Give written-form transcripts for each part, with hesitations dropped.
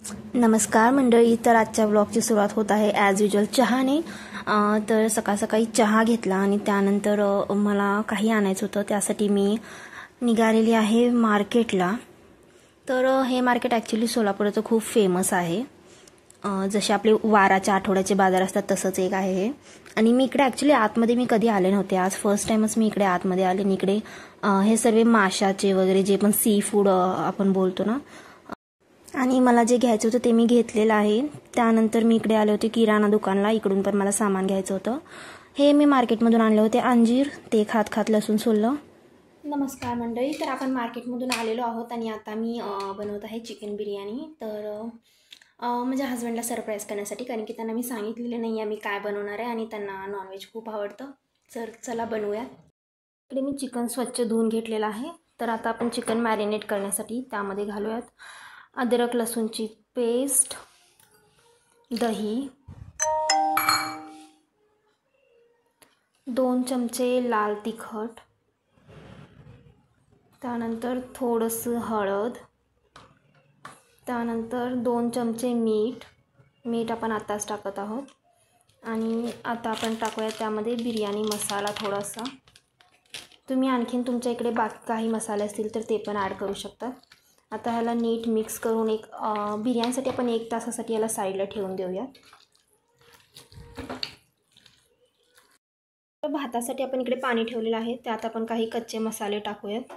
नमस्कार मंडळी. तर आजच्या ब्लॉगची सुरुवात होत आहे ॲज युजल चहाने. तर सकाळी चहा घेतला आणि त्यानंतर मला काही आणायचं होतं, त्यासाठी मी निघालेली आहे मार्केटला. तर हे मार्केट ॲक्च्युली सोलापुराचं खूप फेमस आहे. जसे आपले वाराच्या आठवड्याचे बाजार असतात तसंच एक आहे हे. आणि मी इकडे ॲक्च्युली आतमध्ये मी कधी आले नव्हते, आज फर्स्ट टाईमच मी इकडे आतमध्ये आले. आणि इकडे हे सर्व माशाचे वगैरे जे पण सी फूड आपण बोलतो ना, आणि मला जे घ्यायचं होतं ते मी घेतलेलं आहे. त्यानंतर मी इकडे आले होते किराणा दुकानला. इकडून पण मला सामान घ्यायचं होतं. हे मी मार्केटमधून आणले होते अंजीर, ते खात लसूण सोललं. नमस्कार मंडळी. तर आपण मार्केटमधून आलेलो आहोत आणि आता मी बनवत आहे चिकन बिर्याणी. तर माझ्या हस्बंडला सरप्राईज करण्यासाठी, कारण की त्यांना मी सांगितलेलं नाही आहे मी काय बनवणार आहे आणि त्यांना नॉनव्हेज खूप आवडतं. तर चला बनवूयात. इकडे मी चिकन स्वच्छ धुवून घेतलेलं आहे. तर आता आपण चिकन मॅरिनेट करण्यासाठी त्यामध्ये घालूयात अद्रक लसूणची पेस्ट, दही, 2 चमचे लाल तिखट, त्यानंतर थोडंसं हळद, त्यानंतर 2 चमचे मीठ आपण आत्ताच टाकत आहोत. आणि आता आपण टाकूया त्यामध्ये बिर्याणी मसाला थोडासा. तुम्ही आणखीन तुमच्या इकडे बाकी काही मसाले असतील तर ते पण ॲड करू शकता. आता ह्याला नीट मिक्स करून बिर्याणीसाठी आपण 1 तासासाठी याला साईडला ठेवून देऊया. भातासाठी आपण इकडे पाणी ठेवलेलं आहे, त्यात आपण काही कच्चे मसाले टाकूयात.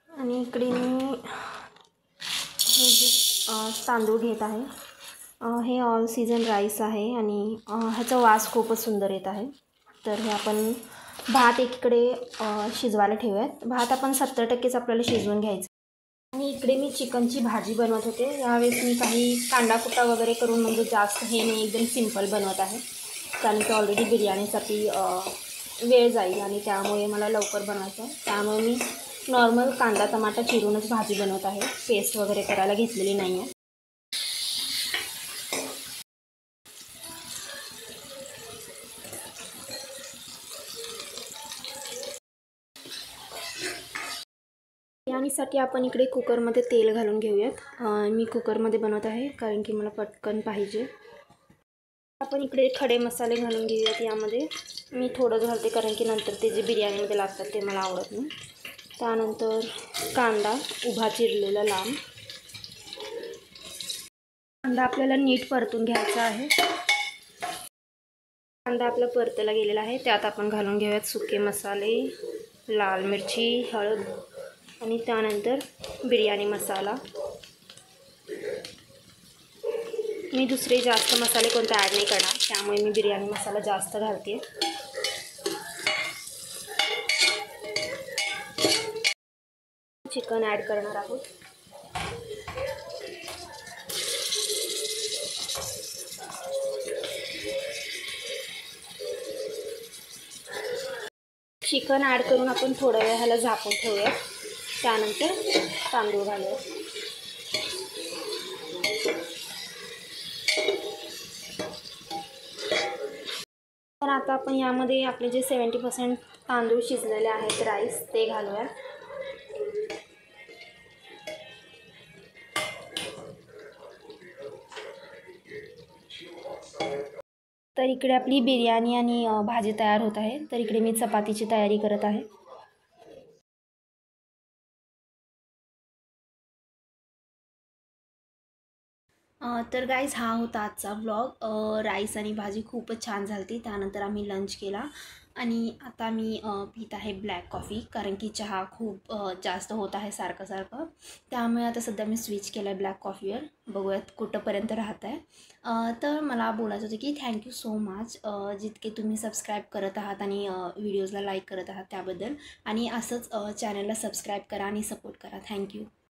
आणि इकडे मी हे जे तांदूळ घेत आहे, हे ऑल सीझन राईस आहे आणि ह्याचा वास खूपच सुंदर येत आहे. तर हे आपण भात एकीकडे शिजवायला ठेवूयात. भात आपण 70%च आपल्याला शिजवून घ्यायचं. आणि इकडे मी चिकनची भाजी बनवत होते. यावेळेस मी काही कांदाकुटा वगैरे करून, म्हणजे जास्त हे मी एकदम सिंपल बनवत आहे, कारण की ऑलरेडी बिर्याणीसाठी वेळ जाईल आणि त्यामुळे मला लवकर बनवायचं आहे. त्यामुळे मी नॉर्मल कांदा टमाटा चिरूनच भाजी बनवत आहे, पेस्ट वगैरे करायला घेतलेली नाही आहे. बिर्याणीसाठी आपण इकडे कुकरमध्ये तेल घालून घेऊयात. मी कुकरमध्ये बनवत आहे कारण की मला पटकन पाहिजे. आपण इकडे खडे मसाले घालून घेऊयात. यामध्ये मी थोडं घालते कारण की नंतर ते जे बिर्याणीमध्ये लागतात ते मला आवडत नाही. त्यानंतर कांदा उभा चिरलेला लांब. कांदा आपल्याला नीट परतून घ्यायचा आहे. कांदा आपला परतला गेलेला आहे, त्यात आपण घालून घेऊयात सुके मसाले, लाल मिरची, हळद आणि त्यानंतर बिर्याणी मसाला. मी दुसरे जास्त मसाले कोणते ॲड नाही करणार, त्यामुळे मी बिर्याणी मसाला जास्त घालते. चिकन ॲड करणार आहोत. चिकन ॲड करून आपण थोड्या वेळ ह्याला झाकून ठेवूया. त्यानंतर तांदूळ घालूया. तर आता आपण यामध्ये आपले जे 70% तांदूळ शिजलेले आहेत राईस, ते घालूया. तर इकडे आपली बिर्याणी आणि भाजी तयार होत आहे. तर इकडे मी चपातीची तयारी करत आहे. तर गाईज, हा होता आजचा ब्लॉग. राईस आणि भाजी खूपच छान झाली. त्यानंतर आम्ही लंच केला आणि आता मी पीत आहे ब्लॅक कॉफी, कारण की चहा खूप जास्त होत आहे सारखं. त्यामुळे आता सध्या मी स्विच केलं आहे ब्लॅक कॉफीवर. बघूयात कुठंपर्यंत राहत आहे. तर मला बोलायचं होतं की थँक्यू सो मच, जितके तुम्ही सबस्क्राईब करत आहात आणि व्हिडिओजला लाईक करत आहात त्याबद्दल. आणि असंच चॅनलला सबस्क्राईब करा आणि सपोर्ट करा. थँक्यू.